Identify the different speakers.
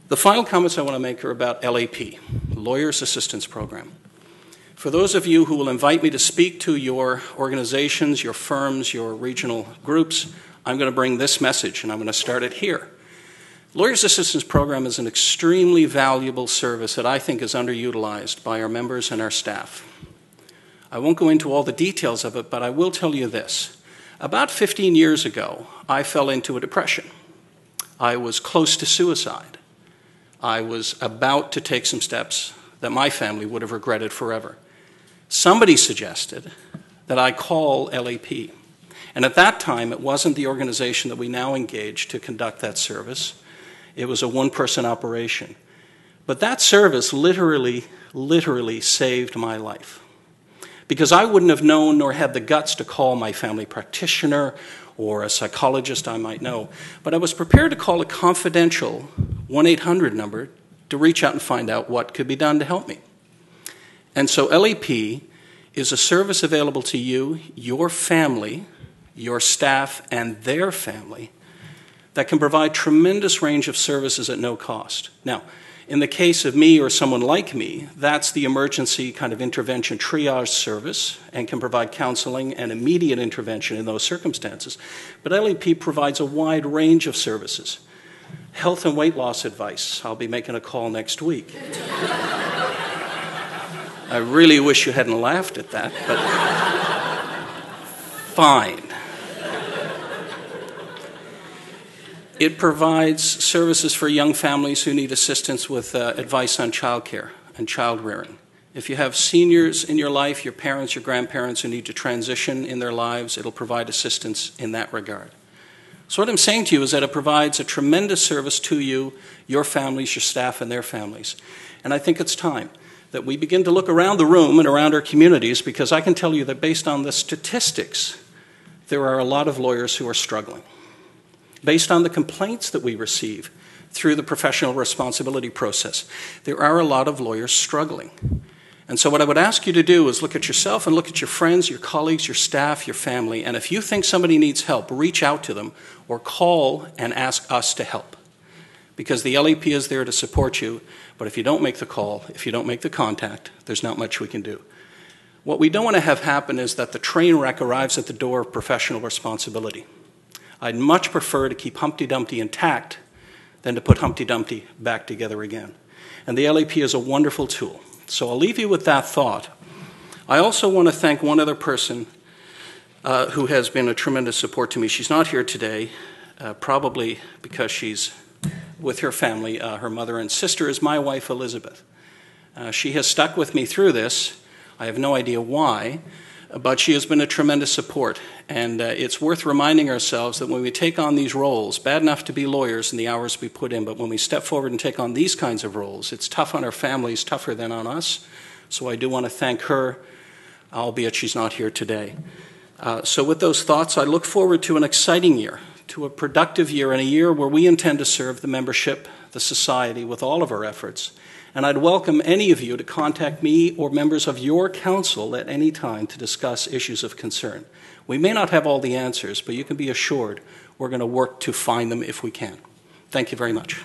Speaker 1: The final comments I want to make are about LAP, Lawyers Assistance Program. For those of you who will invite me to speak to your organizations, your firms, your regional groups, I'm going to bring this message, and I'm going to start it here. Lawyers Assistance Program is an extremely valuable service that I think is underutilized by our members and our staff. I won't go into all the details of it, but I will tell you this. About 15 years ago, I fell into a depression. I was close to suicide. I was about to take some steps that my family would have regretted forever. Somebody suggested that I call LAP. And at that time, it wasn't the organization that we now engage to conduct that service. It was a one-person operation. But that service literally saved my life. Because I wouldn't have known nor had the guts to call my family practitioner or a psychologist I might know. But I was prepared to call a confidential 1-800 number to reach out and find out what could be done to help me. And so LAP is a service available to you, your family, your staff, and their family that can provide tremendous range of services at no cost. Now, in the case of me or someone like me, that's the emergency kind of intervention triage service and can provide counseling and immediate intervention in those circumstances. But LAP provides a wide range of services. Health and weight loss advice. I'll be making a call next week. I really wish you hadn't laughed at that, but fine. It provides services for young families who need assistance with advice on childcare and child rearing. If you have seniors in your life, your parents, your grandparents who need to transition in their lives, it'll provide assistance in that regard. So what I'm saying to you is that it provides a tremendous service to you, your families, your staff, and their families. And I think it's time that we begin to look around the room and around our communities, because I can tell you that based on the statistics, there are a lot of lawyers who are struggling. Based on the complaints that we receive through the professional responsibility process, there are a lot of lawyers struggling. And so what I would ask you to do is look at yourself and look at your friends, your colleagues, your staff, your family, and if you think somebody needs help, reach out to them or call and ask us to help. Because the LAP is there to support you, but if you don't make the call, if you don't make the contact, there's not much we can do. What we don't want to have happen is that the train wreck arrives at the door of professional responsibility. I'd much prefer to keep Humpty Dumpty intact than to put Humpty Dumpty back together again. And the LAP is a wonderful tool. So I'll leave you with that thought. I also want to thank one other person who has been a tremendous support to me. She's not here today, probably because she's with her family. Her mother and sister is my wife, Elizabeth. She has stuck with me through this. I have no idea why, but she has been a tremendous support. And it's worth reminding ourselves that when we take on these roles, bad enough to be lawyers in the hours we put in, but when we step forward and take on these kinds of roles, it's tough on our families, tougher than on us. So I do want to thank her, albeit she's not here today. So with those thoughts, I look forward to an exciting year, to a productive year, and a year where we intend to serve the membership, the society, with all of our efforts. And I'd welcome any of you to contact me or members of your council at any time to discuss issues of concern. We may not have all the answers, but you can be assured we're going to work to find them if we can. Thank you very much.